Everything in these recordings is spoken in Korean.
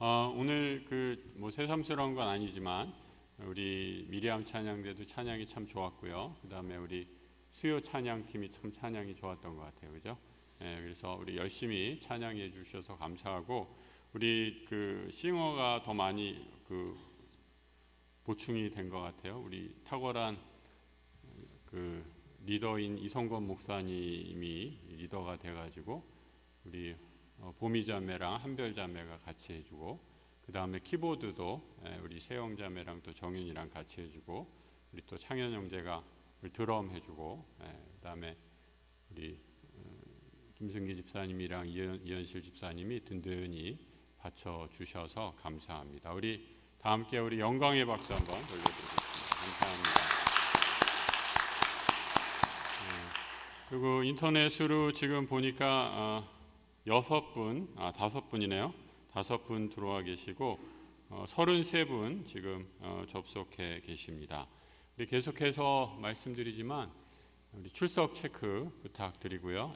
오늘 뭐 새삼스러운 건 아니지만 우리 미리암 찬양대도 찬양이 참 좋았고요. 그다음에 우리 수요 찬양팀이 참 찬양이 좋았던 것 같아요, 그죠? 그래서 우리 열심히 찬양해 주셔서 감사하고 우리 싱어가 더 많이 보충이 된 것 같아요. 우리 탁월한 리더인 이성권 목사님이 리더가 돼가지고 우리 보미 자매랑 한별 자매가 같이 해주고, 그 다음에 키보드도 우리 세영 자매랑 또 정윤이랑 같이 해주고, 우리 또 창현 형제가 드럼 해주고, 그 다음에 우리 김승기 집사님이랑 이현실 집사님이 든든히 받쳐주셔서 감사합니다. 우리 다 함께 우리 영광의 박수 한번 돌려드리겠습니다. 감사합니다. 그리고 인터넷으로 지금 보니까 5분 들어와 계시고 33분 지금 접속해 계십니다. 우리 계속해서 말씀드리지만 우리 출석 체크 부탁드리고요.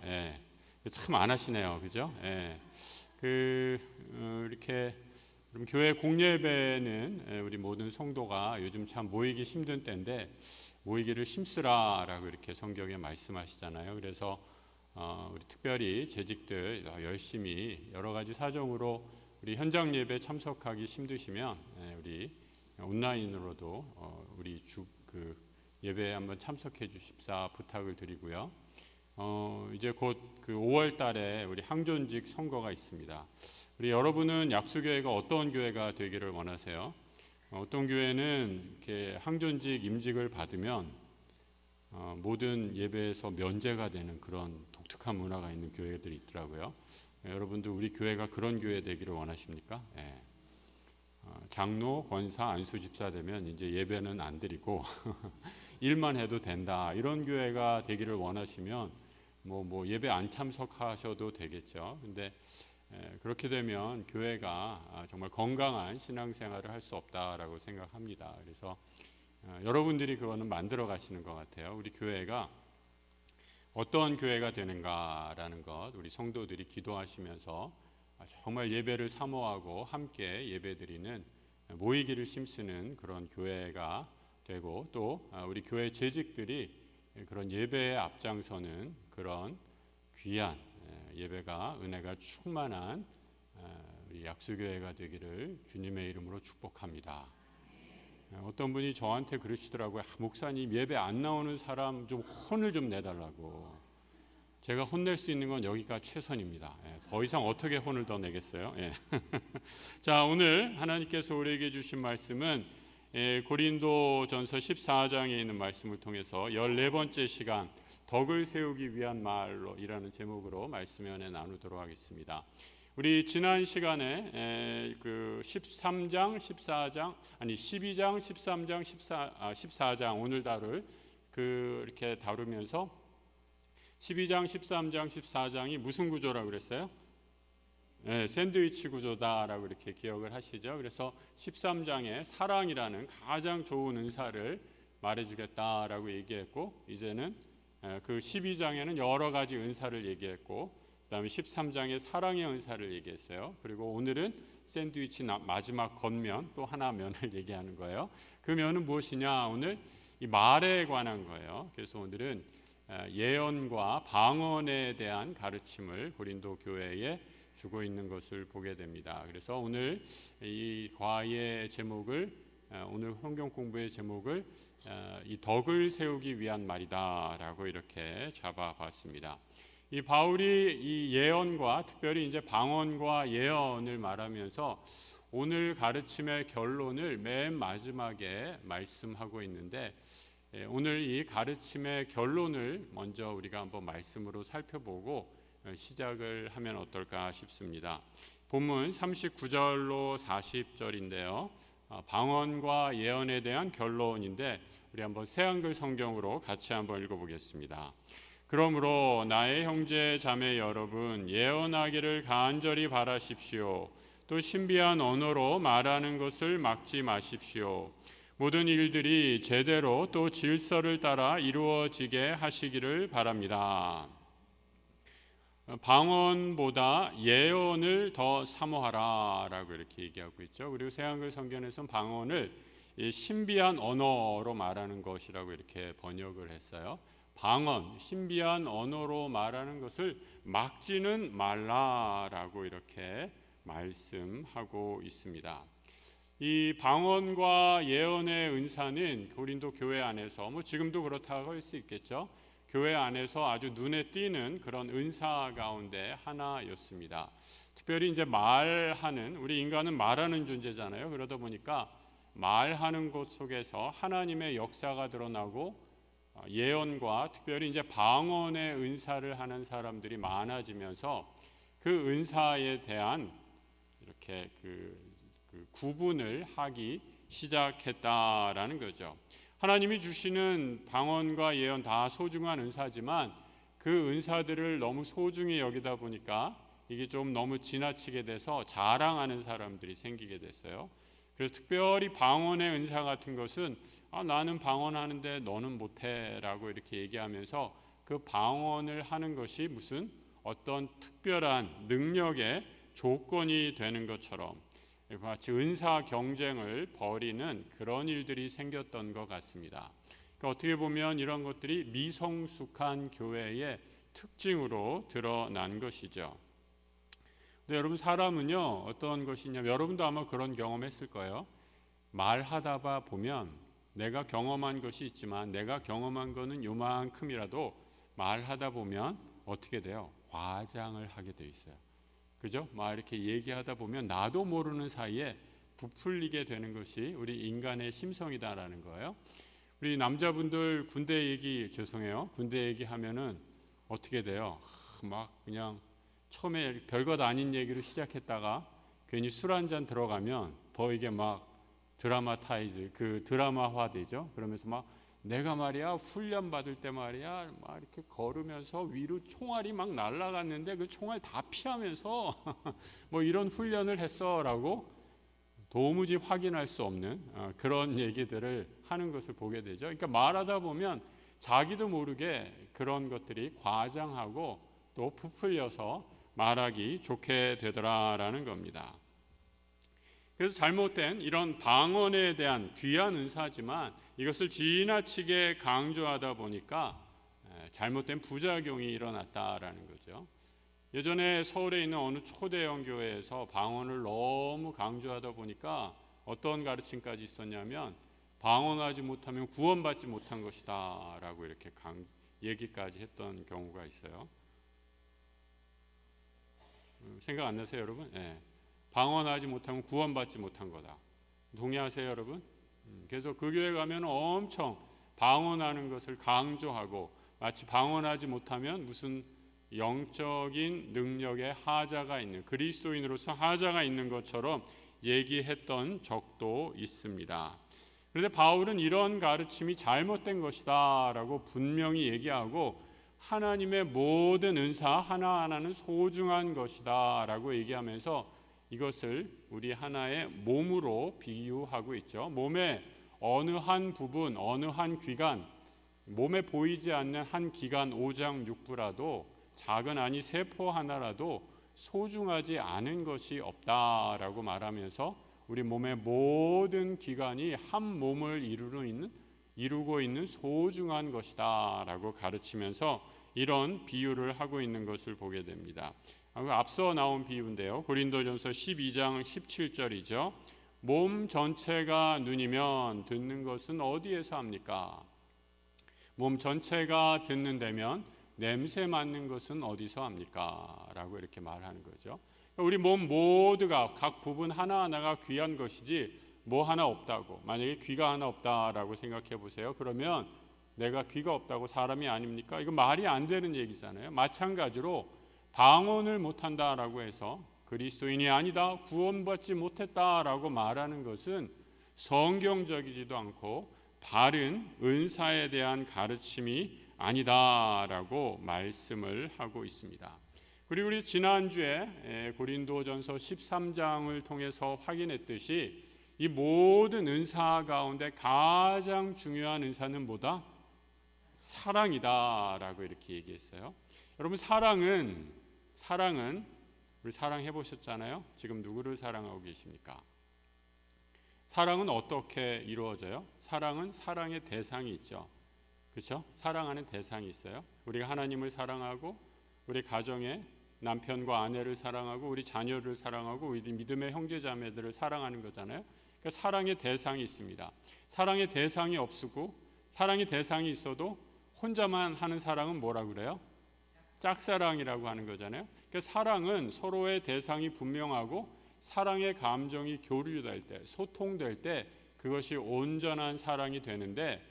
참 안 하시네요, 그죠? 이렇게 교회 공예배는 우리 모든 성도가 요즘 참 모이기 힘든 때인데 모이기를 힘쓰라라고 이렇게 성경에 말씀하시잖아요. 그래서 우리 특별히 재직들 열심히 여러 가지 사정으로 우리 현장 예배 참석하기 힘드시면 우리 온라인으로도 우리 예배에 한번 참석해 주십사 부탁을 드리고요. 이제 곧 5월 달에 우리 항존직 선거가 있습니다. 우리 여러분은 약수교회가 어떤 교회가 되기를 원하세요? 어떤 교회는 이렇게 항존직 임직을 받으면 모든 예배에서 면제가 되는 그런 독특한 문화가 있는 교회들이 있더라고요. 여러분도 우리 교회가 그런 교회 되기를 원하십니까? 장로, 권사, 안수 집사 되면 이제 예배는 안 드리고 일만 해도 된다, 이런 교회가 되기를 원하시면 뭐 예배 안 참석하셔도 되겠죠. 근데 그렇게 되면 교회가 정말 건강한 신앙생활을 할 수 없다라고 생각합니다. 그래서 여러분들이 그거는 만들어 가시는 것 같아요. 우리 교회가 어떤 교회가 되는가라는 것, 우리 성도들이 기도하시면서 정말 예배를 사모하고 함께 예배드리는 모이기를 힘쓰는 그런 교회가 되고, 또 우리 교회 재직들이 그런 예배에 앞장서는 그런 귀한 예배가 은혜가 충만한 우리 약수교회가 되기를 주님의 이름으로 축복합니다. 어떤 분이 저한테 그러시더라고요. 목사님, 예배 안 나오는 사람 좀 혼을 좀 내달라고. 제가 혼낼 수 있는 건 여기가 최선입니다. 더 이상 어떻게 혼을 더 내겠어요? 자, 오늘 하나님께서 우리에게 주신 말씀은 고린도전서 14장에 있는 말씀을 통해서 14번째 시간 덕을 세우기 위한 말로 이라는 제목으로 말씀 연회 나누도록 하겠습니다. 우리 지난 시간에 12장, 13장, 14장 오늘 다룰 이렇게 다루면서 12장, 13장, 14장이 무슨 구조라고 그랬어요? 샌드위치 구조다라고 이렇게 기억을 하시죠. 그래서 13장에 사랑이라는 가장 좋은 은사를 말해주겠다라고 얘기했고, 이제는 그 12장에는 여러 가지 은사를 얘기했고, 그 다음에 13장에 사랑의 은사를 얘기했어요. 그리고 오늘은 샌드위치 마지막 겉면, 또 하나 면을 얘기하는 거예요. 그 면은 무엇이냐? 오늘 이 말에 관한 거예요. 그래서 오늘은 예언과 방언에 대한 가르침을 고린도 교회에 주고 있는 것을 보게 됩니다. 그래서 오늘 이 과의 제목을, 오늘 성경 공부의 제목을 이 덕을 세우기 위한 말이다라고 이렇게 잡아봤습니다. 이 바울이 이 예언과 특별히 이제 방언과 예언을 말하면서 오늘 가르침의 결론을 맨 마지막에 말씀하고 있는데, 오늘 이 가르침의 결론을 먼저 우리가 한번 말씀으로 살펴보고 시작을 하면 어떨까 싶습니다. 본문 39절로 40절인데요. 방언과 예언에 대한 결론인데 우리 한번 새한글 성경으로 같이 한번 읽어보겠습니다. 그러므로 나의 형제 자매 여러분, 예언하기를 간절히 바라십시오. 또 신비한 언어로 말하는 것을 막지 마십시오. 모든 일들이 제대로 또 질서를 따라 이루어지게 하시기를 바랍니다. 방언보다 예언을 더 사모하라라고 이렇게 얘기하고 있죠. 그리고 새한글 성경에서는 방언을 신비한 언어로 말하는 것이라고 이렇게 번역을 했어요. 방언, 신비한 언어로 말하는 것을 막지는 말라라고 이렇게 말씀하고 있습니다. 이 방언과 예언의 은사는 고린도 교회 안에서 지금도 그렇다고 할 수 있겠죠. 교회 안에서 아주 눈에 띄는 그런 은사 가운데 하나였습니다. 특별히 이제 말하는, 우리 인간은 말하는 존재잖아요. 그러다 보니까 말하는 것 속에서 하나님의 역사가 드러나고 예언과 특별히 이제 방언의 은사를 하는 사람들이 많아지면서 그 은사에 대한 이렇게 그 구분을 하기 시작했다라는 거죠. 하나님이 주시는 방언과 예언 다 소중한 은사지만 그 은사들을 너무 소중히 여기다 보니까 이게 좀 너무 지나치게 돼서 자랑하는 사람들이 생기게 됐어요. 그래서 특별히 방언의 은사 같은 것은 나는 방언하는데 너는 못해라고 이렇게 얘기하면서 그 방언을 하는 것이 무슨 어떤 특별한 능력의 조건이 되는 것처럼 마치 은사 경쟁을 벌이는 그런 일들이 생겼던 것 같습니다. 그러니까 어떻게 보면 이런 것들이 미성숙한 교회의 특징으로 드러난 것이죠. 근데 여러분, 사람은요 어떤 것이냐면, 여러분도 아마 그런 경험했을 거예요. 말하다 보면 내가 경험한 것이 있지만 내가 경험한 거는 요만큼이라도 말하다 보면 어떻게 돼요? 과장을 하게 돼 있어요. 그죠? 막 이렇게 얘기하다 보면 나도 모르는 사이에 부풀리게 되는 것이 우리 인간의 심성이다라는 거예요. 우리 남자분들 군대 얘기하면은 어떻게 돼요? 막 그냥 처음에 별것 아닌 얘기로 시작했다가 괜히 술 한잔 들어가면 더 이게 막 드라마화 되죠. 그러면서 막 내가 말이야 훈련 받을 때 말이야 막 이렇게 걸으면서 위로 총알이 막 날아갔는데 그 총알 다 피하면서 뭐 이런 훈련을 했어라고 도무지 확인할 수 없는 그런 얘기들을 하는 것을 보게 되죠. 그러니까 말하다 보면 자기도 모르게 그런 것들이 과장하고 또 부풀려서 말하기 좋게 되더라라는 겁니다. 그래서 잘못된 이런 방언에 대한 귀한 은사지만 이것을 지나치게 강조하다 보니까 잘못된 부작용이 일어났다라는 거죠. 예전에 서울에 있는 어느 초대형 교회에서 방언을 너무 강조하다 보니까 어떤 가르침까지 있었냐면 방언하지 못하면 구원받지 못한 것이다 라고 이렇게 얘기까지 했던 경우가 있어요. 생각 안 나세요, 여러분? 네. 방언하지 못하면 구원받지 못한 거다. 동의하세요, 여러분? 그래서 그 교회 가면 엄청 방언하는 것을 강조하고 마치 방언하지 못하면 무슨 영적인 능력에 하자가 있는, 그리스도인으로서 하자가 있는 것처럼 얘기했던 적도 있습니다. 그런데 바울은 이런 가르침이 잘못된 것이다 라고 분명히 얘기하고 하나님의 모든 은사 하나하나는 소중한 것이다 라고 얘기하면서 이것을 우리 하나의 몸으로 비유하고 있죠. 몸의 어느 한 부분, 어느 한 기관, 몸에 보이지 않는 한 기관, 오장육부라도 작은 아니 세포 하나라도 소중하지 않은 것이 없다라고 말하면서 우리 몸의 모든 기관이 한 몸을 이루고 있는 소중한 것이다라고 가르치면서 이런 비유를 하고 있는 것을 보게 됩니다. 앞서 나온 비유인데요. 고린도전서 12장 17절이죠. 몸 전체가 눈이면 듣는 것은 어디에서 합니까? 몸 전체가 듣는다면 냄새 맡는 것은 어디서 합니까? 라고 이렇게 말하는 거죠. 우리 몸 모두가 각 부분 하나하나가 귀한 것이지 뭐 하나 없다고, 만약에 귀가 하나 없다라고 생각해 보세요. 그러면 내가 귀가 없다고 사람이 아닙니까? 이거 말이 안 되는 얘기잖아요. 마찬가지로 방언을 못한다라고 해서 그리스도인이 아니다, 구원받지 못했다라고 말하는 것은 성경적이지도 않고 바른 은사에 대한 가르침이 아니다라고 말씀을 하고 있습니다. 그리고 우리 지난주에 고린도전서 13장을 통해서 확인했듯이 이 모든 은사 가운데 가장 중요한 은사는 뭐다? 사랑이다라고 이렇게 얘기했어요. 여러분, 사랑은 사랑은 우리 사랑해 보셨잖아요. 지금 누구를 사랑하고 계십니까? 사랑은 어떻게 이루어져요? 사랑은 사랑의 대상이 있죠. 그렇죠? 사랑하는 대상이 있어요. 우리가 하나님을 사랑하고 우리 가정의 남편과 아내를 사랑하고 우리 자녀를 사랑하고 우리 믿음의 형제 자매들을 사랑하는 거잖아요. 그러니까 사랑의 대상이 있습니다. 사랑의 대상이 없고 사랑의 대상이 있어도 혼자만 하는 사랑은 뭐라 그래요? 짝사랑이라고 하는 거잖아요. 그러니까 사랑은 서로의 대상이 분명하고 사랑의 감정이 교류될 때, 소통될 때 그것이 온전한 사랑이 되는데,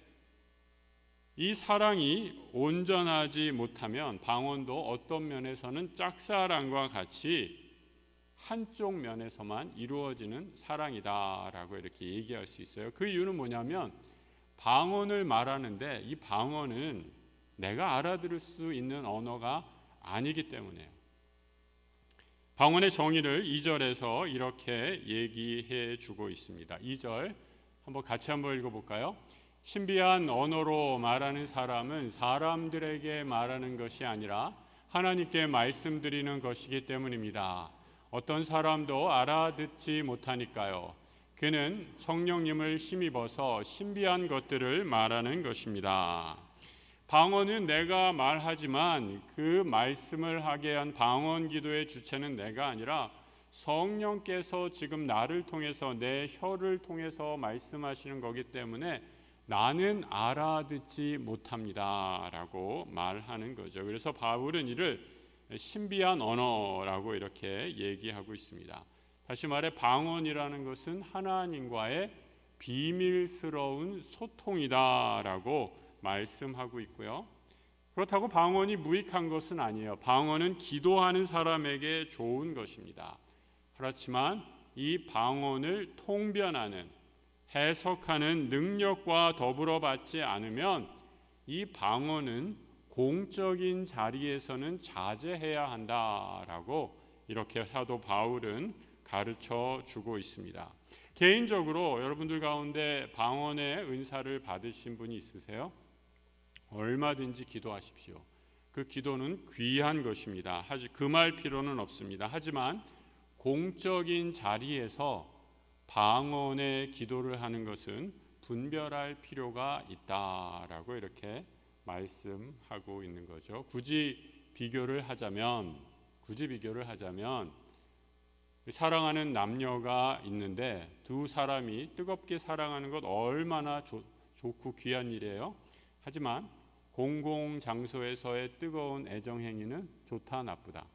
이 사랑이 온전하지 못하면 방언도 어떤 면에서는 짝사랑과 같이 한쪽 면에서만 이루어지는 사랑이다라고 이렇게 얘기할 수 있어요. 그 이유는 뭐냐면 방언을 말하는데 이 방언은 내가 알아들을 수 있는 언어가 아니기 때문에요. 방언의 정의를 2절에서 이렇게 얘기해 주고 있습니다. 2절 같이 한번 읽어볼까요? 신비한 언어로 말하는 사람은 사람들에게 말하는 것이 아니라 하나님께 말씀드리는 것이기 때문입니다. 어떤 사람도 알아듣지 못하니까요. 그는 성령님을 힘입어서 신비한 것들을 말하는 것입니다. 방언은 내가 말하지만 그 말씀을 하게 한 방언 기도의 주체는 내가 아니라 성령께서 지금 나를 통해서 내 혀를 통해서 말씀하시는 거기 때문에 나는 알아듣지 못합니다 라고 말하는 거죠. 그래서 바울은 이를 신비한 언어라고 이렇게 얘기하고 있습니다. 다시 말해 방언이라는 것은 하나님과의 비밀스러운 소통이다라고 말씀하고 있고요. 그렇다고 방언이 무익한 것은 아니에요. 방언은 기도하는 사람에게 좋은 것입니다. 그렇지만 이 방언을 통변하는, 해석하는 능력과 더불어 받지 않으면 이 방언은 공적인 자리에서는 자제해야 한다라고 이렇게 사도 바울은 가르쳐 주고 있습니다. 개인적으로 여러분들 가운데 방언의 은사를 받으신 분이 있으세요? 얼마든지 기도하십시오. 그 기도는 귀한 것입니다. 금할 필요는 없습니다. 하지만 공적인 자리에서 방언의 기도를 하는 것은 분별할 필요가 있다라고 이렇게 말씀하고 있는 거죠. 굳이 비교를 하자면 사랑하는 남녀가 있는데 두 사람이 뜨겁게 사랑하는 것 얼마나 좋고 귀한 일이에요. 하지만 공공 장소에서의 뜨거운 애정 행위는 좋다 나쁘다.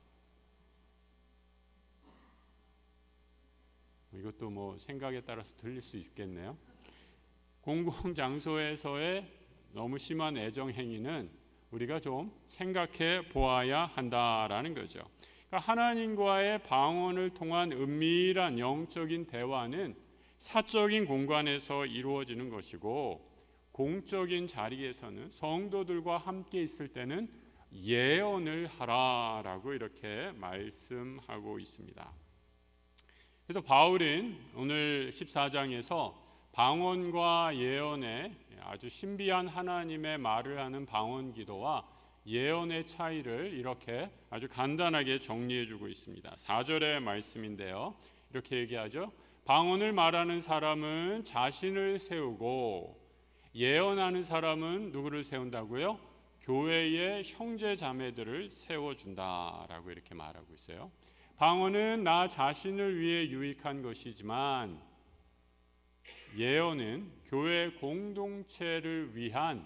이것도 생각에 따라서 틀릴 수 있겠네요. 공공 장소에서의 너무 심한 애정 행위는 우리가 좀 생각해 보아야 한다라는 거죠. 그러니까 하나님과의 방언을 통한 은밀한 영적인 대화는 사적인 공간에서 이루어지는 것이고, 공적인 자리에서는 성도들과 함께 있을 때는 예언을 하라라고 이렇게 말씀하고 있습니다. 그래서 바울은 오늘 14장에서 방언과 예언의 아주 신비한 하나님의 말을 하는 방언 기도와 예언의 차이를 이렇게 아주 간단하게 정리해 주고 있습니다. 4절의 말씀인데요. 이렇게 얘기하죠. 방언을 말하는 사람은 자신을 세우고 예언하는 사람은 누구를 세운다고요? 교회의 형제 자매들을 세워준다라고 이렇게 말하고 있어요. 방언은 나 자신을 위해 유익한 것이지만 예언은 교회 공동체를 위한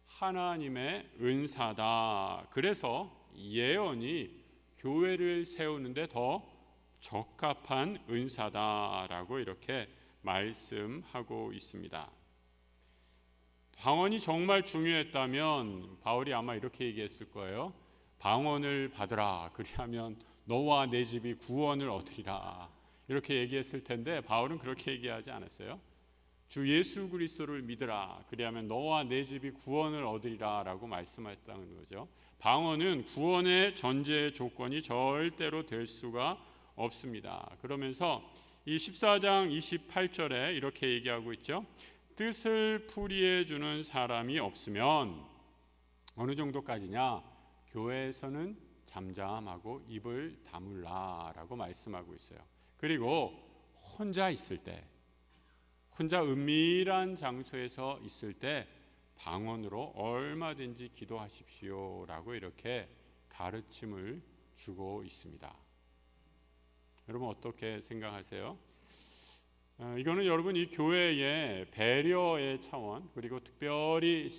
하나님의 은사다. 그래서 예언이 교회를 세우는데 더 적합한 은사다라고 이렇게 말씀하고 있습니다. 방언이 정말 중요했다면 바울이 아마 이렇게 얘기했을 거예요. 방언을 받으라. 그리하면 너와 내 집이 구원을 얻으리라. 이렇게 얘기했을 텐데 바울은 그렇게 얘기하지 않았어요. 주 예수 그리스도를 믿으라. 그리하면 너와 내 집이 구원을 얻으리라 라고 말씀했다는 거죠. 방언은 구원의 전제 조건이 절대로 될 수가 없습니다. 그러면서 이 14장 28절에 이렇게 얘기하고 있죠. 뜻을 풀이해 주는 사람이 없으면 어느 정도까지냐? 교회에서는 잠잠하고 입을 다물라라고 말씀하고 있어요. 그리고 혼자 있을 때, 혼자 은밀한 장소에서 있을 때 방언으로 얼마든지 기도하십시오라고 이렇게 가르침을 주고 있습니다. 여러분 어떻게 생각하세요? 이거는 여러분 이 교회의 배려의 차원, 그리고 특별히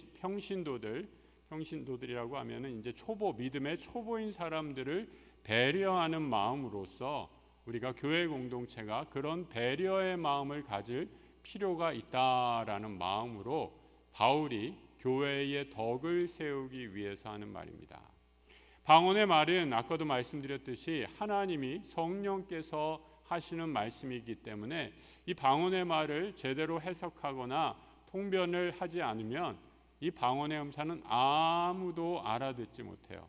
평신도들이라고 하면은 이제 믿음의 초보인 사람들을 배려하는 마음으로서 우리가 교회 공동체가 그런 배려의 마음을 가질 필요가 있다라는 마음으로 바울이 교회의 덕을 세우기 위해서 하는 말입니다. 방언의 말은 아까도 말씀드렸듯이 하나님이 성령께서 하시는 말씀이기 때문에 이 방언의 말을 제대로 해석하거나 통변을 하지 않으면 이 방언의 음사는 아무도 알아듣지 못해요.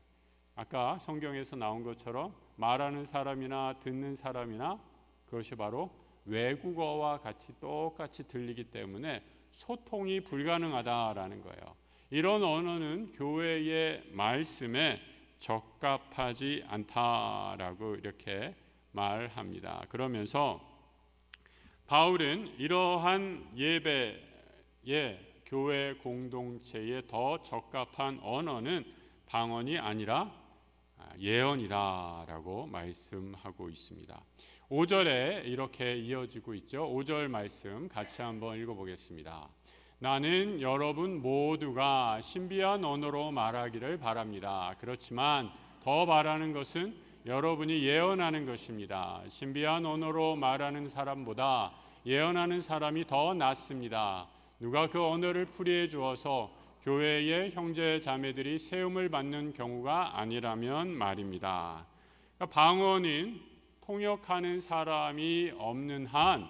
아까 성경에서 나온 것처럼 말하는 사람이나 듣는 사람이나 그것이 바로 외국어와 같이 똑같이 들리기 때문에 소통이 불가능하다라는 거예요. 이런 언어는 교회의 말씀에 적합하지 않다라고 이렇게 말합니다. 그러면서 바울은 이러한 예배의 교회 공동체에 더 적합한 언어는 방언이 아니라 예언이다라고 말씀하고 있습니다. 5절에 이렇게 이어지고 있죠. 5절 말씀 같이 한번 읽어보겠습니다. 나는 여러분 모두가 신비한 언어로 말하기를 바랍니다. 그렇지만 더 바라는 것은 여러분이 예언하는 것입니다. 신비한 언어로 말하는 사람보다 예언하는 사람이 더 낫습니다. 누가 그 언어를 풀이해 주어서 교회의 형제 자매들이 세움을 받는 경우가 아니라면 말입니다. 그러니까 방언은 통역하는 사람이 없는 한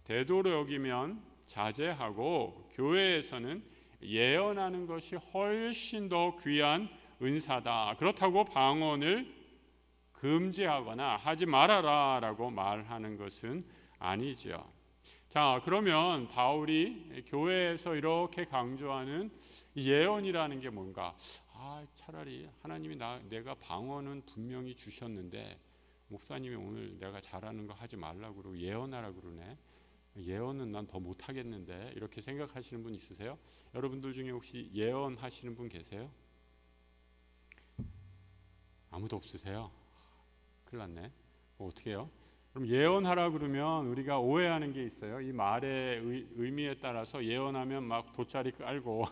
되도록이면 자제하고 교회에서는 예언하는 것이 훨씬 더 귀한 은사다. 그렇다고 방언을 금지하거나 하지 말아라라고 말하는 것은 아니죠. 자, 그러면 바울이 교회에서 이렇게 강조하는 예언이라는 게 뭔가? 차라리 하나님이 내가 방언은 분명히 주셨는데 목사님이 오늘 내가 잘하는 거 하지 말라고 그러고 예언하라 그러네. 예언은 난 더 못하겠는데 이렇게 생각하시는 분 있으세요? 여러분들 중에 혹시 예언하시는 분 계세요? 아무도 없으세요? 큰일 났네. 어떻게 해요? 그럼 예언하라 그러면 우리가 오해하는 게 있어요. 이 말의 의미에 따라서 예언하면 막 돗자리 깔고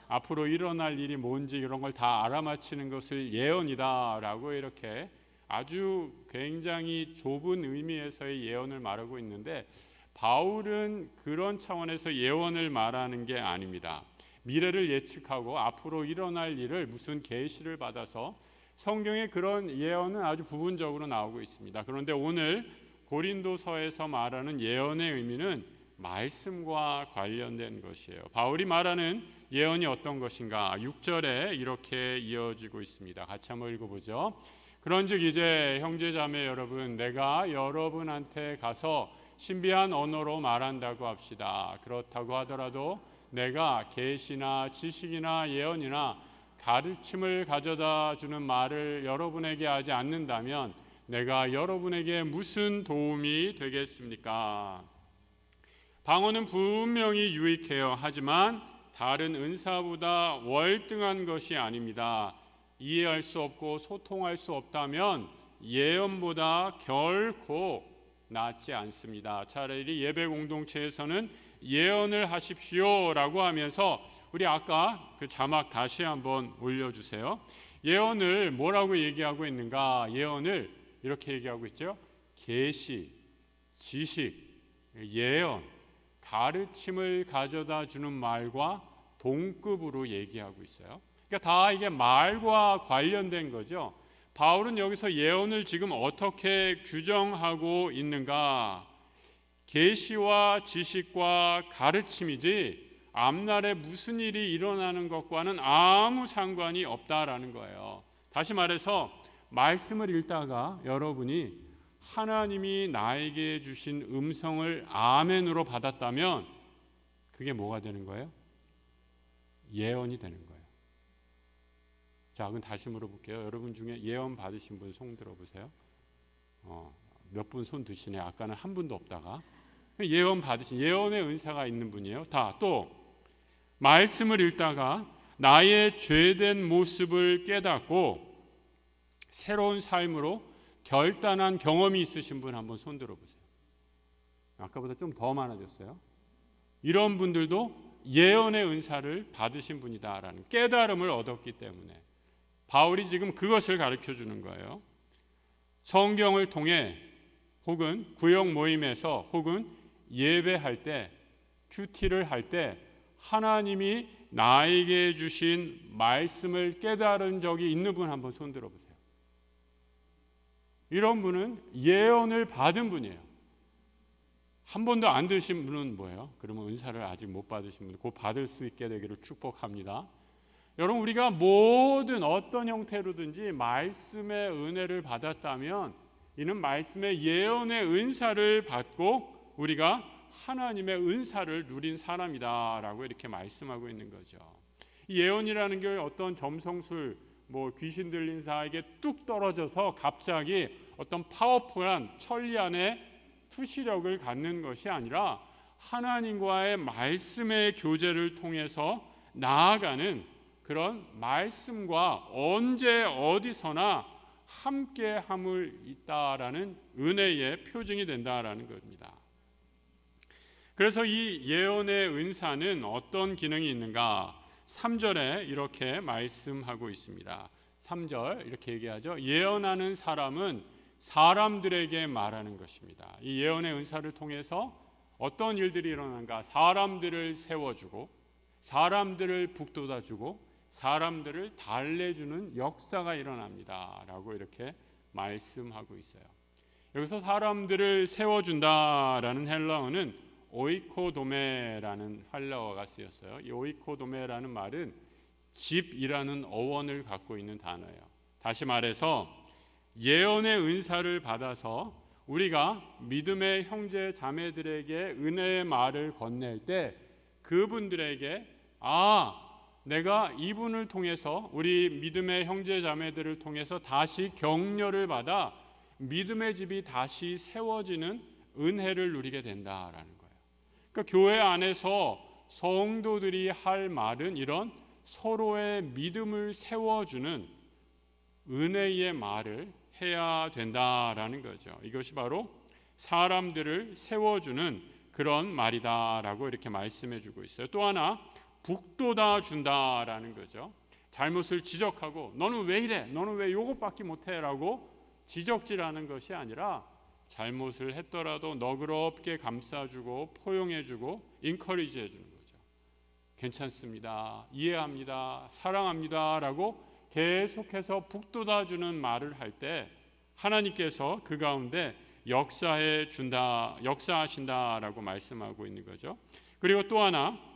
앞으로 일어날 일이 뭔지 이런 걸 다 알아맞히는 것을 예언이다라고 이렇게 아주 굉장히 좁은 의미에서의 예언을 말하고 있는데 바울은 그런 차원에서 예언을 말하는 게 아닙니다. 미래를 예측하고 앞으로 일어날 일을 무슨 계시를 받아서 성경에 그런 예언은 아주 부분적으로 나오고 있습니다. 그런데 오늘 고린도서에서 말하는 예언의 의미는 말씀과 관련된 것이에요. 바울이 말하는 예언이 어떤 것인가? 6절에 이렇게 이어지고 있습니다. 같이 한번 읽어보죠. 그런즉 이제 형제자매 여러분, 내가 여러분한테 가서 신비한 언어로 말한다고 합시다. 그렇다고 하더라도 내가 계시나 지식이나 예언이나 가르침을 가져다 주는 말을 여러분에게 하지 않는다면 내가 여러분에게 무슨 도움이 되겠습니까? 방언은 분명히 유익해요. 하지만 다른 은사보다 월등한 것이 아닙니다. 이해할 수 없고 소통할 수 없다면 예언보다 결코 낫지 않습니다. 차라리 예배 공동체에서는 예언을 하십시오라고 하면서 우리 아까 그 자막 다시 한번 올려주세요. 예언을 뭐라고 얘기하고 있는가? 예언을 이렇게 얘기하고 있죠. 계시, 지식, 예언, 가르침을 가져다 주는 말과 동급으로 얘기하고 있어요. 그러니까 다 이게 말과 관련된 거죠. 바울은 여기서 예언을 지금 어떻게 규정하고 있는가? 계시와 지식과 가르침이지 앞날에 무슨 일이 일어나는 것과는 아무 상관이 없다라는 거예요. 다시 말해서 말씀을 읽다가 여러분이 하나님이 나에게 주신 음성을 아멘으로 받았다면 그게 뭐가 되는 거예요? 예언이 되는 거예요. 자, 그럼 다시 물어볼게요. 여러분 중에 예언 받으신 분 손 들어보세요. 몇 분 손 드시네. 아까는 한 분도 없다가. 예언 받으신, 예언의 은사가 있는 분이에요. 다 또 말씀을 읽다가 나의 죄된 모습을 깨닫고 새로운 삶으로 결단한 경험이 있으신 분 한번 손 들어보세요. 아까보다 좀 더 많아졌어요. 이런 분들도 예언의 은사를 받으신 분이다라는 깨달음을 얻었기 때문에 바울이 지금 그것을 가르쳐 주는 거예요. 성경을 통해 혹은 구역 모임에서 혹은 예배할 때, 큐티를 할 때 하나님이 나에게 주신 말씀을 깨달은 적이 있는 분 한번 손 들어보세요. 이런 분은 예언을 받은 분이에요. 한 번도 안 드신 분은 뭐예요? 그러면 은사를 아직 못 받으신 분, 곧 받을 수 있게 되기를 축복합니다. 여러분, 우리가 모든 어떤 형태로든지 말씀의 은혜를 받았다면 이는 말씀의 예언의 은사를 받고 우리가 하나님의 은사를 누린 사람이다라고 이렇게 말씀하고 있는 거죠. 이 예언이라는 게 어떤 점성술, 귀신 들린 자에게 뚝 떨어져서 갑자기 어떤 파워풀한 천리안의 투시력을 갖는 것이 아니라 하나님과의 말씀의 교제를 통해서 나아가는 그런 말씀과 언제 어디서나 함께함을 있다라는 은혜의 표징이 된다라는 겁니다. 그래서 이 예언의 은사는 어떤 기능이 있는가? 3절에 이렇게 말씀하고 있습니다. 3절 이렇게 얘기하죠. 예언하는 사람은 사람들에게 말하는 것입니다. 이 예언의 은사를 통해서 어떤 일들이 일어나는가? 사람들을 세워주고 사람들을 북돋아주고 사람들을 달래주는 역사가 일어납니다 라고 이렇게 말씀하고 있어요. 여기서 사람들을 세워준다라는 헬라어는 오이코도메라는 헬라어가 쓰였어요. 이 오이코도메라는 말은 집이라는 어원을 갖고 있는 단어예요. 다시 말해서 예언의 은사를 받아서 우리가 믿음의 형제 자매들에게 은혜의 말을 건넬 때 그분들에게 내가 이분을 통해서 우리 믿음의 형제 자매들을 통해서 다시 격려를 받아 믿음의 집이 다시 세워지는 은혜를 누리게 된다라는 거예요. 그러니까 교회 안에서 성도들이 할 말은 이런 서로의 믿음을 세워주는 은혜의 말을 해야 된다라는 거죠. 이것이 바로 사람들을 세워주는 그런 말이다라고 이렇게 말씀해주고 있어요. 또 하나 북돋아 준다라는 거죠. 잘못을 지적하고 너는 왜 이래? 너는 왜 요것밖에 못해? 라고 지적질하는 것이 아니라 잘못을 했더라도 너그럽게 감싸주고 포용해주고 인커리지 해주는 거죠. 괜찮습니다. 이해합니다. 사랑합니다. 라고 계속해서 북돋아주는 말을 할 때 하나님께서 그 가운데 역사하신다라고 말씀하고 있는 거죠. 그리고 또 하나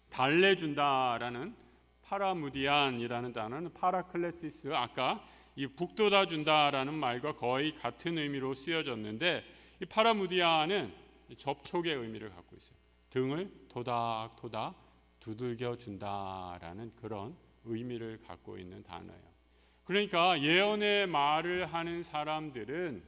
달래준다라는 파라무디안이라는 단어는 파라클레시스, 아까 이 북돋아준다라는 말과 거의 같은 의미로 쓰여졌는데 이 파라무디안은 접촉의 의미를 갖고 있어요. 등을 토닥토닥 두들겨 준다라는 그런 의미를 갖고 있는 단어예요. 그러니까 예언의 말을 하는 사람들은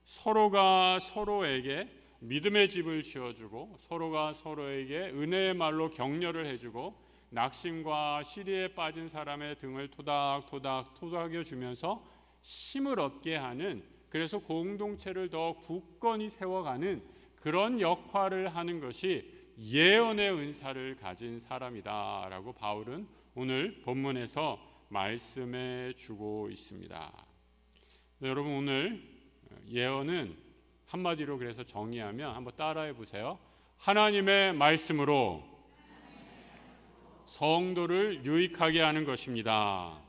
서로가 서로에게 믿음의 집을 지어주고 서로가 서로에게 은혜의 말로 격려를 해주고 낙심과 시리에 빠진 사람의 등을 토닥토닥 토닥여주면서 힘을 얻게 하는, 그래서 공동체를 더 굳건히 세워가는 그런 역할을 하는 것이 예언의 은사를 가진 사람이다라고 바울은 오늘 본문에서 말씀해 주고 있습니다. 여러분, 오늘 예언은 한마디로 그래서 정의하면 한번 따라해 보세요. 하나님의 말씀으로 성도를 유익하게 하는 것입니다.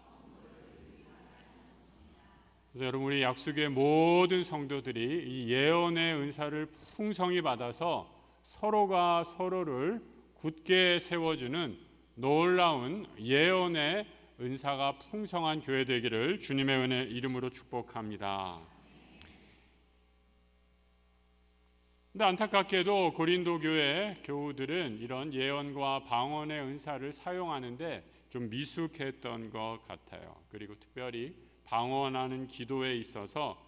그래서 여러분, 우리 약수교의 모든 성도들이 이 예언의 은사를 풍성히 받아서 서로가 서로를 굳게 세워주는 놀라운 예언의 은사가 풍성한 교회 되기를 주님의 은혜 이름으로 축복합니다. 근데 안타깝게도 고린도 교회 교우들은 이런 예언과 방언의 은사를 사용하는데 좀 미숙했던 것 같아요. 그리고 특별히 방언하는 기도에 있어서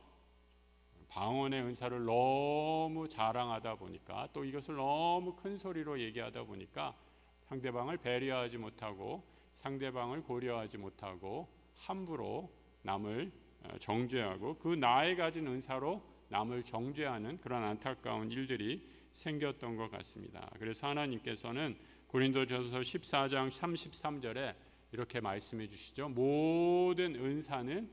방언의 은사를 너무 자랑하다 보니까, 또 이것을 너무 큰 소리로 얘기하다 보니까 상대방을 배려하지 못하고 상대방을 고려하지 못하고 함부로 남을 정죄하고 그 나에 가진 은사로 남을 정죄하는 그런 안타까운 일들이 생겼던 것 같습니다. 그래서 하나님께서는 고린도전서 14장 33절에 이렇게 말씀해 주시죠. 모든 은사는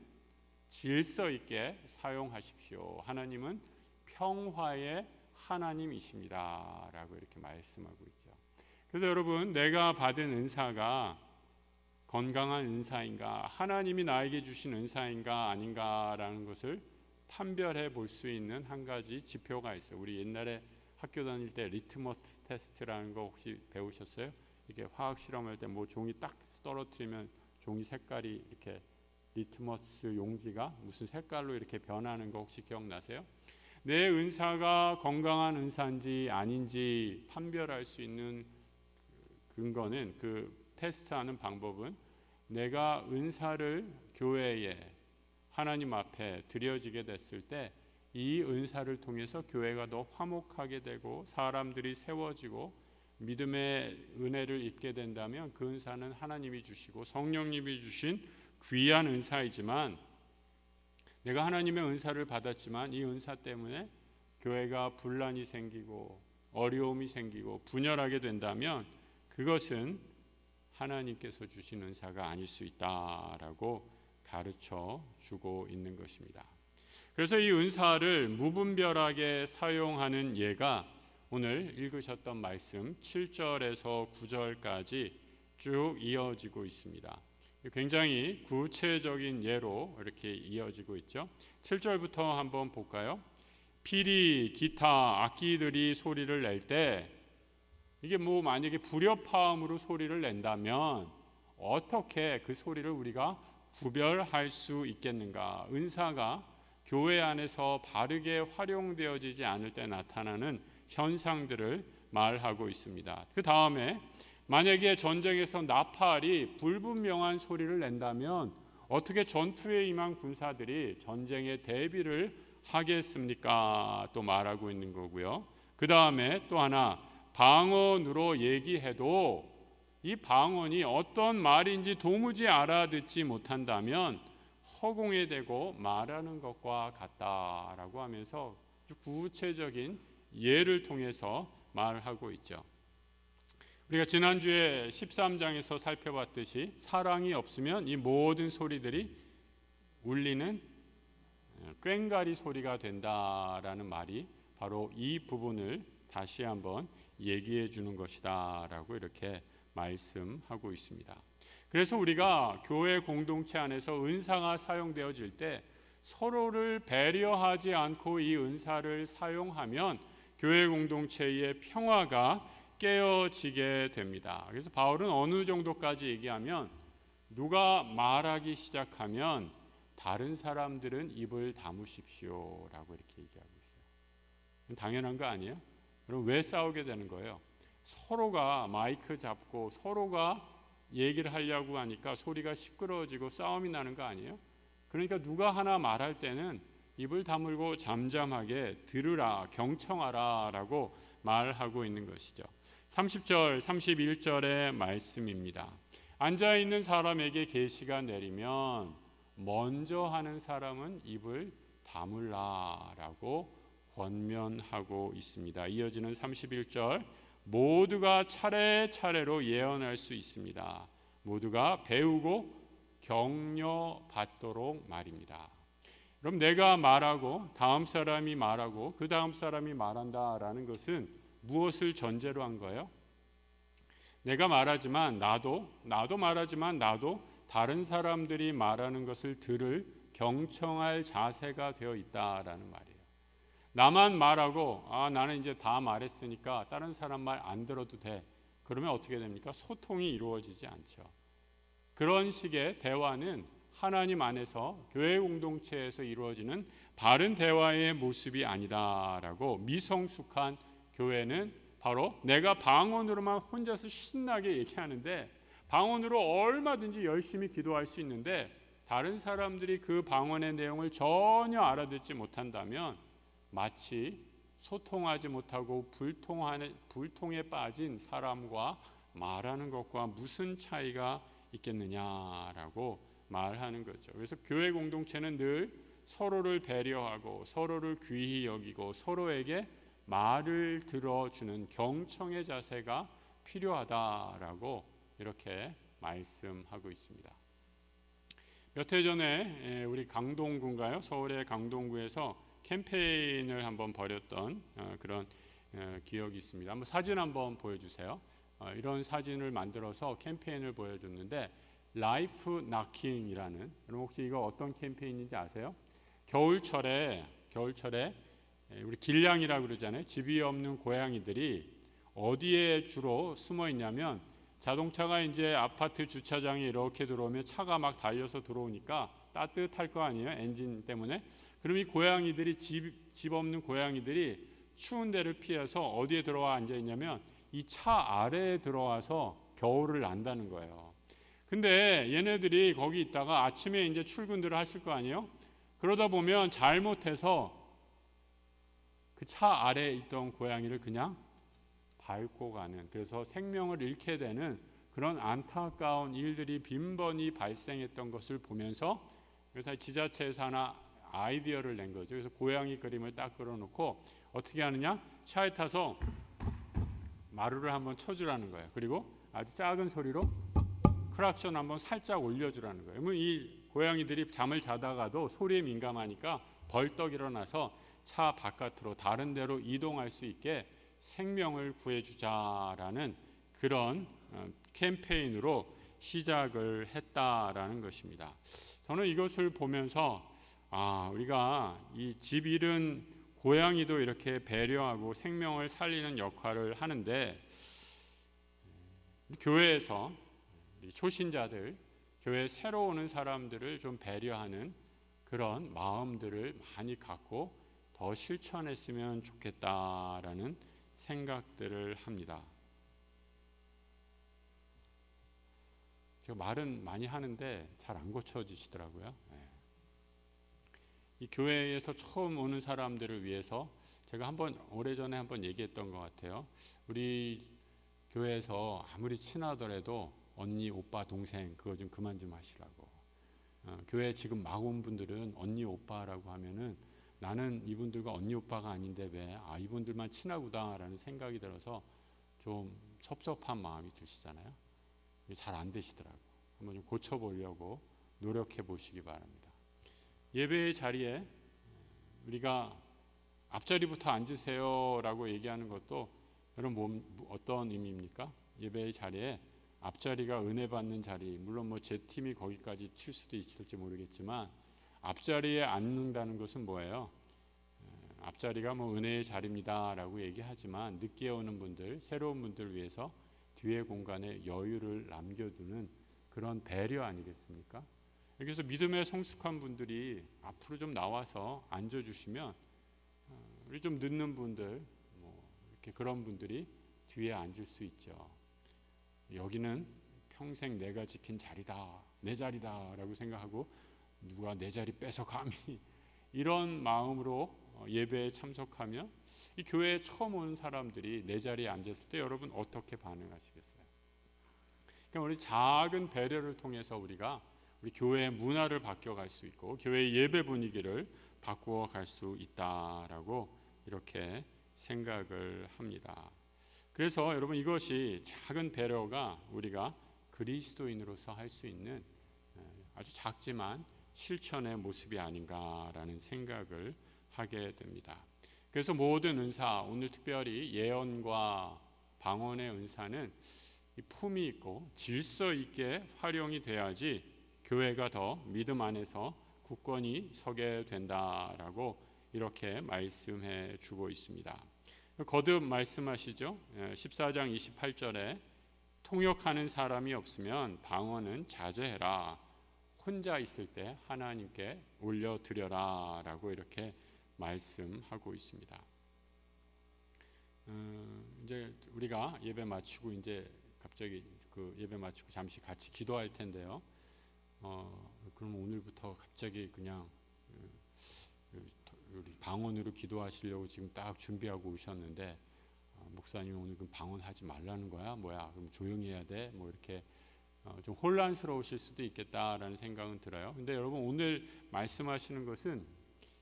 질서 있게 사용하십시오. 하나님은 평화의 하나님이십니다. 라고 이렇게 말씀하고 있죠. 그래서 여러분, 내가 받은 은사가 건강한 은사인가, 하나님이 나에게 주신 은사인가 아닌가라는 것을 판별해 볼 수 있는 한 가지 지표가 있어요. 우리 옛날에 학교 다닐 때 리트머스 테스트라는 거 혹시 배우셨어요? 이게 화학 실험할 때 뭐 종이 딱 떨어뜨리면 종이 색깔이 이렇게 리트머스 용지가 무슨 색깔로 이렇게 변하는 거 혹시 기억나세요? 내 은사가 건강한 은사인지 아닌지 판별할 수 있는 근거는, 그 테스트하는 방법은 내가 은사를 교회에 하나님 앞에 드려지게 됐을 때 이 은사를 통해서 교회가 더 화목하게 되고 사람들이 세워지고 믿음의 은혜를 입게 된다면 그 은사는 하나님이 주시고 성령님이 주신 귀한 은사이지만, 내가 하나님의 은사를 받았지만 이 은사 때문에 교회가 분란이 생기고 어려움이 생기고 분열하게 된다면 그것은 하나님께서 주신 은사가 아닐 수 있다라고 가르쳐 주고 있는 것입니다. 그래서 이 은사를 무분별하게 사용하는 예가 오늘 읽으셨던 말씀 7절에서 9절까지 쭉 이어지고 있습니다. 굉장히 구체적인 예로 이렇게 이어지고 있죠. 7절부터 한번 볼까요? 피리, 기타, 악기들이 소리를 낼 때, 이게 뭐 만약에 불협화음으로 소리를 낸다면 어떻게 그 소리를 우리가 구별할 수 있겠는가? 은사가 교회 안에서 바르게 활용되어지지 않을 때 나타나는 현상들을 말하고 있습니다. 그 다음에 만약에 전쟁에서 나팔이 불분명한 소리를 낸다면 어떻게 전투에 임한 군사들이 전쟁에 대비를 하겠습니까? 또 말하고 있는 거고요. 그 다음에 또 하나, 방언으로 얘기해도 이 방언이 어떤 말인지 도무지 알아듣지 못한다면 허공에 대고 말하는 것과 같다라고 하면서 구체적인 예를 통해서 말하고 있죠. 우리가 지난주에 13장에서 살펴봤듯이 사랑이 없으면 이 모든 소리들이 울리는 꽹과리 소리가 된다라는 말이 바로 이 부분을 다시 한번 얘기해 주는 것이다 라고 이렇게 말씀하고 있습니다. 그래서 우리가 교회 공동체 안에서 은사가 사용되어질 때 서로를 배려하지 않고 이 은사를 사용하면 교회 공동체의 평화가 깨어지게 됩니다. 그래서 바울은 어느 정도까지 얘기하면, 누가 말하기 시작하면 다른 사람들은 입을 다무십시오 라고 이렇게 얘기하고 있어요. 당연한 거 아니에요? 그럼 왜 싸우게 되는 거예요? 서로가 마이크 잡고 서로가 얘기를 하려고 하니까 소리가 시끄러워지고 싸움이 나는 거 아니에요? 그러니까 누가 하나 말할 때는 입을 다물고 잠잠하게 들으라, 경청하라 라고 말하고 있는 것이죠. 30절, 31절의 말씀입니다. 앉아있는 사람에게 계시가 내리면 먼저 하는 사람은 입을 다물라 라고 권면하고 있습니다. 이어지는 31절, 모두가 차례차례로 예언할 수 있습니다. 모두가 배우고 격려받도록 말입니다. 그럼 내가 말하고 다음 사람이 말하고 그 다음 사람이 말한다라는 것은 무엇을 전제로 한 거예요? 내가 말하지만 나도 말하지만 나도 다른 사람들이 말하는 것을 들을 경청할 자세가 되어 있다라는 말이에요. 나만 말하고 나는 이제 다 말했으니까 다른 사람 말 안 들어도 돼. 그러면 어떻게 됩니까? 소통이 이루어지지 않죠. 그런 식의 대화는 하나님 안에서 교회 공동체에서 이루어지는 바른 대화의 모습이 아니다라고, 미성숙한 교회는 바로 내가 방언으로만 혼자서 신나게 얘기하는데 방언으로 얼마든지 열심히 기도할 수 있는데 다른 사람들이 그 방언의 내용을 전혀 알아듣지 못한다면 마치 소통하지 못하고 불통에 빠진 사람과 말하는 것과 무슨 차이가 있겠느냐라고 말하는 거죠. 그래서 교회 공동체는 늘 서로를 배려하고 서로를 귀히 여기고 서로에게 말을 들어주는 경청의 자세가 필요하다라고 이렇게 말씀하고 있습니다. 몇 해 전에 우리 강동구인가요? 서울의 강동구에서 캠페인을 한번 벌였던 그런 기억이 있습니다. 한번 사진 한번 보여주세요. 이런 사진을 만들어서 캠페인을 보여줬는데 라이프 나킹이라는, 여러분 혹시 이거 어떤 캠페인인지 아세요? 겨울철에 우리 길냥이라고 그러잖아요. 집이 없는 고양이들이 어디에 주로 숨어 있냐면 자동차가 이제 아파트 주차장에 이렇게 들어오면 차가 막 달려서 들어오니까 따뜻할 거 아니에요, 엔진 때문에. 그럼 이 고양이들이 집 없는 고양이들이 추운 데를 피해서 어디에 들어와 앉아 있냐면 이 차 아래에 들어와서 겨울을 난다는 거예요. 근데 얘네들이 거기 있다가 아침에 이제 출근들을 하실 거 아니에요. 그러다 보면 잘못해서 그 차 아래에 있던 고양이를 그냥 밟고 가는, 그래서 생명을 잃게 되는 그런 안타까운 일들이 빈번히 발생했던 것을 보면서, 그래서 지자체에서 하나 아이디어를 낸 거죠. 그래서 고양이 그림을 딱 그려놓고 어떻게 하느냐, 차에 타서 마루를 한번 쳐주라는 거예요. 그리고 아주 작은 소리로 크락션 한번 살짝 올려주라는 거예요. 그러면 이 고양이들이 잠을 자다가도 소리에 민감하니까 벌떡 일어나서 차 바깥으로 다른 데로 이동할 수 있게 생명을 구해주자라는 그런 캠페인으로 시작을 했다라는 것입니다. 저는 이것을 보면서 우리가 이 집 잃은 고양이도 이렇게 배려하고 생명을 살리는 역할을 하는데, 교회에서 초신자들, 교회에 새로 오는 사람들을 좀 배려하는 그런 마음들을 많이 갖고 더 실천했으면 좋겠다라는 생각들을 합니다. 제가 말은 많이 하는데 잘 안 고쳐지시더라고요. 이 교회에서 처음 오는 사람들을 위해서 제가 오래전에 한번 얘기했던 것 같아요. 우리 교회에서 아무리 친하더라도 언니, 오빠, 동생 그거 좀 그만 좀 하시라고. 교회 지금 막 온 분들은 언니, 오빠라고 하면은 나는 이분들과 언니, 오빠가 아닌데 왜 이분들만 친하구나라는 생각이 들어서 좀 섭섭한 마음이 드시잖아요. 잘 안 되시더라고요. 한번 좀 고쳐보려고 노력해 보시기 바랍니다. 예배의 자리에 우리가 앞자리부터 앉으세요라고 얘기하는 것도 여러분 어떤 의미입니까? 예배의 자리에 앞자리가 은혜 받는 자리, 물론 제 팀이 거기까지 칠 수도 있을지 모르겠지만 앞자리에 앉는다는 것은 뭐예요? 앞자리가 은혜의 자리입니다라고 얘기하지만 늦게 오는 분들, 새로운 분들 위해서 뒤에 공간에 여유를 남겨두는 그런 배려 아니겠습니까? 여기서 믿음에 성숙한 분들이 앞으로 좀 나와서 앉아주시면 우리 좀 늦는 분들, 이렇게 그런 분들이 뒤에 앉을 수 있죠. 여기는 평생 내가 지킨 자리다, 내 자리다라고 생각하고 누가 내 자리 뺏어 감히 이런 마음으로 예배에 참석하면 이 교회에 처음 온 사람들이 내 자리에 앉았을 때 여러분 어떻게 반응하시겠어요? 그러니까 우리 작은 배려를 통해서 우리가 우리 교회의 문화를 바뀌어갈 수 있고 교회의 예배 분위기를 바꾸어 갈 수 있다라고 이렇게 생각을 합니다. 그래서 여러분 이것이 작은 배려가 우리가 그리스도인으로서 할 수 있는 아주 작지만 실천의 모습이 아닌가라는 생각을 하게 됩니다. 그래서 모든 은사, 오늘 특별히 예언과 방언의 은사는 이 품이 있고 질서 있게 활용이 돼야지 교회가 더 믿음 안에서 굳건히 서게 된다라고 이렇게 말씀해 주고 있습니다. 거듭 말씀하시죠. 14장 28절에 통역하는 사람이 없으면 방언은 자제해라. 혼자 있을 때 하나님께 올려드려라 라고 이렇게 말씀하고 있습니다. 이제 우리가 예배 마치고 이제 갑자기 그 예배 마치고 잠시 같이 기도할 텐데요. 그럼 오늘부터 갑자기 그냥 우리 방언으로 기도하시려고 지금 딱 준비하고 오셨는데 목사님 오늘 그 방언하지 말라는 거야? 뭐야? 그럼 조용히 해야 돼? 뭐 이렇게 좀 혼란스러우실 수도 있겠다라는 생각은 들어요. 근데 여러분 오늘 말씀하시는 것은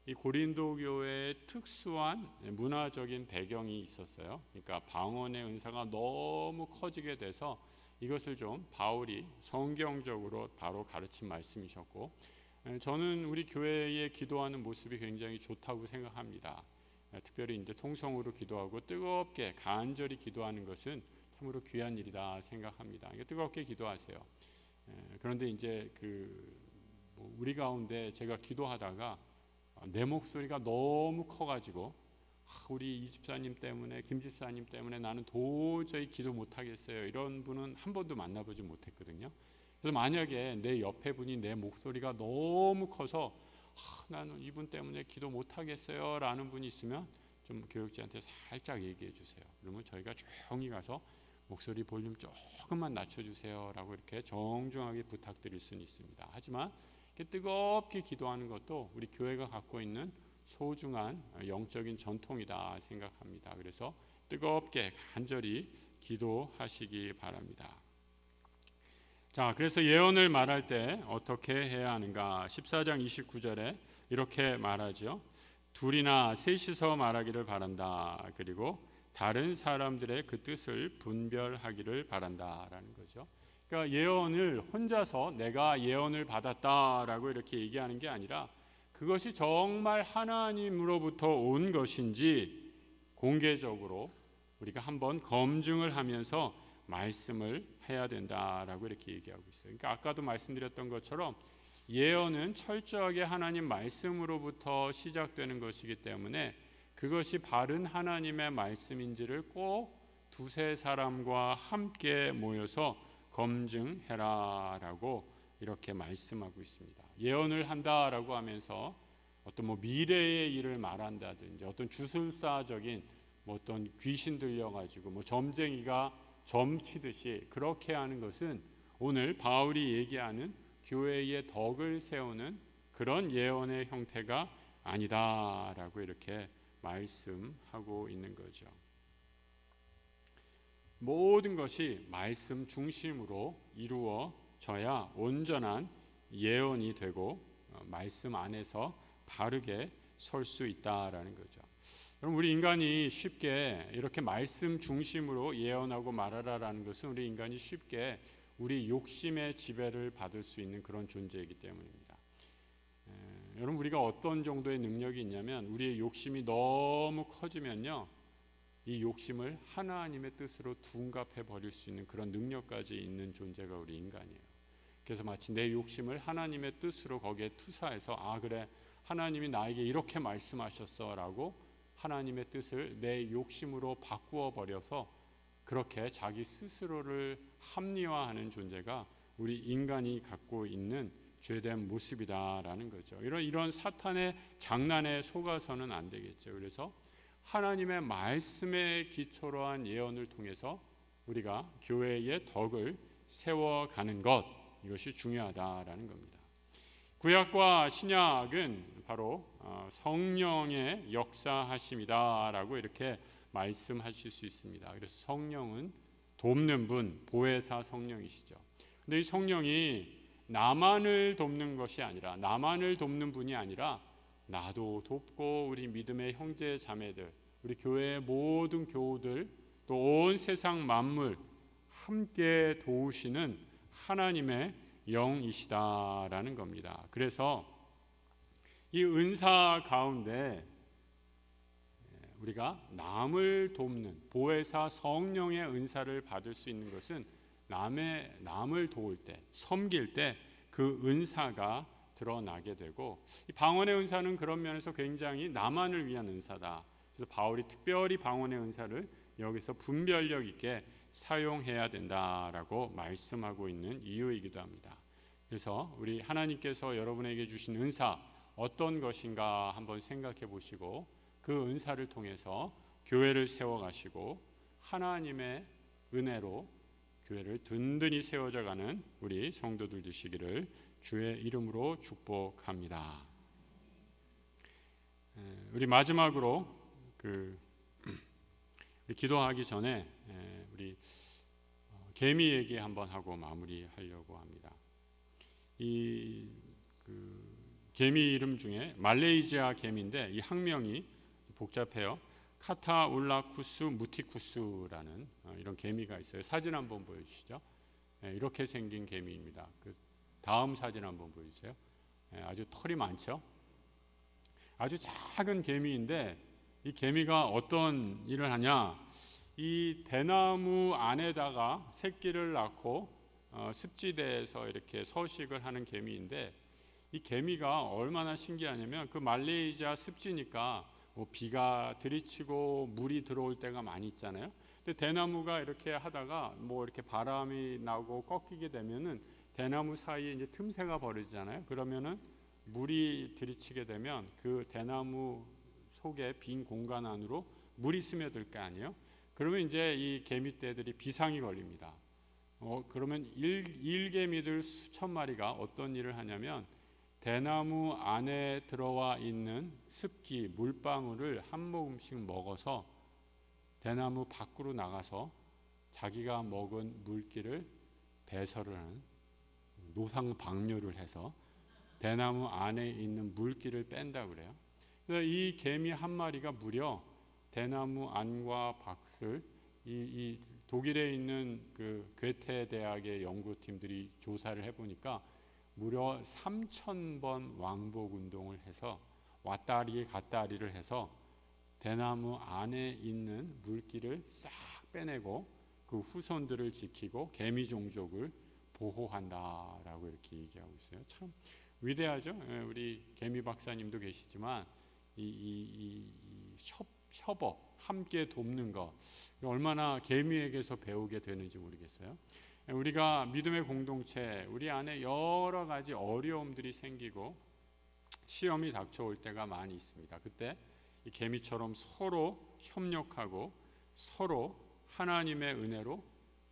이 고린도 교회의 특수한 문화적인 배경이 있었어요. 그러니까 방언의 은사가 너무 커지게 돼서 이것을 좀 바울이 성경적으로 바로 가르친 말씀이셨고, 저는 우리 교회의 기도하는 모습이 굉장히 좋다고 생각합니다. 특별히 이제 통성으로 기도하고 뜨겁게 간절히 기도하는 것은 참으로 귀한 일이다 생각합니다. 뜨겁게 기도하세요. 그런데 이제 우리 가운데 제가 기도하다가 내 목소리가 너무 커가지고 우리 이 집사님 때문에, 김 집사님 때문에 나는 도저히 기도 못하겠어요, 이런 분은 한 번도 만나보지 못했거든요. 그래서 만약에 내 옆에 분이 내 목소리가 너무 커서 나는 이분 때문에 기도 못하겠어요 라는 분이 있으면 좀 교육자한테 살짝 얘기해 주세요. 그러면 저희가 조용히 가서 목소리 볼륨 조금만 낮춰주세요 라고 이렇게 정중하게 부탁드릴 수는 있습니다. 하지만 이렇게 뜨겁게 기도하는 것도 우리 교회가 갖고 있는 소중한 영적인 전통이다 생각합니다. 그래서 뜨겁게 간절히 기도하시기 바랍니다. 자, 그래서 예언을 말할 때 어떻게 해야 하는가? 14장 29절에 이렇게 말하죠. 둘이나 셋이서 말하기를 바란다. 그리고 다른 사람들의 그 뜻을 분별하기를 바란다라는 거죠. 그러니까 예언을 혼자서 내가 예언을 받았다라고 이렇게 얘기하는 게 아니라 그것이 정말 하나님으로부터 온 것인지 공개적으로 우리가 한번 검증을 하면서 말씀을 해야 된다라고 이렇게 얘기하고 있어요. 그러니까 아까도 말씀드렸던 것처럼 예언은 철저하게 하나님 말씀으로부터 시작되는 것이기 때문에 그것이 바른 하나님의 말씀인지를 꼭 두세 사람과 함께 모여서 검증해라라고 이렇게 말씀하고 있습니다. 예언을 한다라고 하면서 어떤 미래의 일을 말한다든지 어떤 주술사적인 어떤 귀신 들려가지고 점쟁이가 점치듯이 그렇게 하는 것은 오늘 바울이 얘기하는 교회의 덕을 세우는 그런 예언의 형태가 아니다라고 이렇게 말씀하고 있는 거죠. 모든 것이 말씀 중심으로 이루어져야 온전한 예언이 되고 말씀 안에서 바르게 설 수 있다라는 거죠. 그럼 우리 인간이 쉽게 이렇게 말씀 중심으로 예언하고 말하라라는 것은 우리 인간이 쉽게 우리 욕심의 지배를 받을 수 있는 그런 존재이기 때문입니다. 여러분 우리가 어떤 정도의 능력이 있냐면 우리의 욕심이 너무 커지면요, 이 욕심을 하나님의 뜻으로 둔갑해 버릴 수 있는 그런 능력까지 있는 존재가 우리 인간이에요. 그래서 마치 내 욕심을 하나님의 뜻으로 거기에 투사해서 그래 하나님이 나에게 이렇게 말씀하셨어라고 하나님의 뜻을 내 욕심으로 바꾸어 버려서 그렇게 자기 스스로를 합리화하는 존재가 우리 인간이 갖고 있는 죄된 모습이다라는 거죠. 이런 사탄의 장난에 속아서는 안 되겠죠. 그래서 하나님의 말씀에 기초로 한 예언을 통해서 우리가 교회의 덕을 세워가는 것, 이것이 중요하다라는 겁니다. 구약과 신약은 바로 성령의 역사하심이다라고 이렇게 말씀하실 수 있습니다. 그래서 성령은 돕는 분, 보혜사 성령이시죠. 근데 이 성령이 나만을 돕는 것이 아니라, 나만을 돕는 분이 아니라 나도 돕고 우리 믿음의 형제 자매들, 우리 교회의 모든 교우들, 또 온 세상 만물 함께 도우시는 하나님의 영이시다라는 겁니다. 그래서 이 은사 가운데 우리가 남을 돕는 보혜사 성령의 은사를 받을 수 있는 것은 남을 도울 때, 섬길 때 그 은사가 드러나게 되고, 이 방언의 은사는 그런 면에서 굉장히 나만을 위한 은사다. 그래서 바울이 특별히 방언의 은사를 여기서 분별력 있게 사용해야 된다라고 말씀하고 있는 이유이기도 합니다. 그래서 우리 하나님께서 여러분에게 주신 은사 어떤 것인가 한번 생각해 보시고 그 은사를 통해서 교회를 세워가시고 하나님의 은혜로 교회를 든든히 세워져가는 우리 성도들 되시기를 주의 이름으로 축복합니다. 우리 마지막으로 우리 기도하기 전에 우리 개미 얘기 한번 하고 마무리하려고 합니다. 이 개미 이름 중에 말레이시아 개미인데 이 학명이 복잡해요. 카타울라쿠스 무티쿠스라는 이런 개미가 있어요. 사진 한번 보여주시죠. 이렇게 생긴 개미입니다. 다음 사진 한번 보여주세요. 아주 털이 많죠. 아주 작은 개미인데 이 개미가 어떤 일을 하냐? 이 대나무 안에다가 새끼를 낳고 습지대에서 이렇게 서식을 하는 개미인데 이 개미가 얼마나 신기하냐면 그 말레이시아 습지니까 뭐 비가 들이치고 물이 들어올 때가 많이 있잖아요. 근데 대나무가 이렇게 하다가 뭐 이렇게 바람이 나고 꺾이게 되면은 대나무 사이에 이제 틈새가 벌어지잖아요. 그러면은 물이 들이치게 되면 그 대나무 속에 빈 공간 안으로 물이 스며들 거 아니에요. 그러면 이제 이 개미떼들이 비상이 걸립니다. 그러면 일개미들 수천 마리가 어떤 일을 하냐면 대나무 안에 들어와 있는 습기, 물방울을 한 모금씩 먹어서 대나무 밖으로 나가서 자기가 먹은 물기를 배설을 하는 노상방뇨를 해서 대나무 안에 있는 물기를 뺀다 그래요. 그래서 이 개미 한 마리가 무려 대나무 안과 밖을 이 독일에 있는 그 괴테 대학의 연구팀들이 조사를 해보니까 무려 3,000번 왕복 운동을 해서 왔다리 갔다리를 해서 대나무 안에 있는 물기를 싹 빼내고 그 후손들을 지키고 개미 종족을 보호한다라고 이렇게 얘기하고 있어요. 참 위대하죠. 우리 개미 박사님도 계시지만 이 협업, 함께 돕는 것 얼마나 개미에게서 배우게 되는지 모르겠어요. 우리가 믿음의 공동체, 우리 안에 여러 가지 어려움들이 생기고 시험이 닥쳐올 때가 많이 있습니다. 그때 이 개미처럼 서로 협력하고 서로 하나님의 은혜로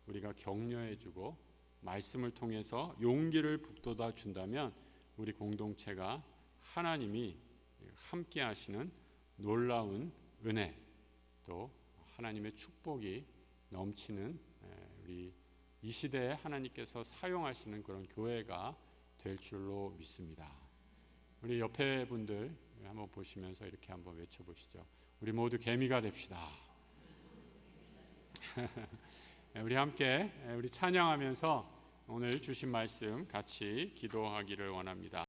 우리가 격려해주고 말씀을 통해서 용기를 북돋아 준다면 우리 공동체가 하나님이 함께 하시는 놀라운 은혜 또 하나님의 축복이 넘치는 우리 이 시대에 하나님께서 사용하시는 그런 교회가 될 줄로 믿습니다. 우리 옆에 분들 한번 보시면서 이렇게 한번 외쳐보시죠. 우리 모두 개미가 됩시다. 우리 함께 우리 찬양하면서 오늘 주신 말씀 같이 기도하기를 원합니다.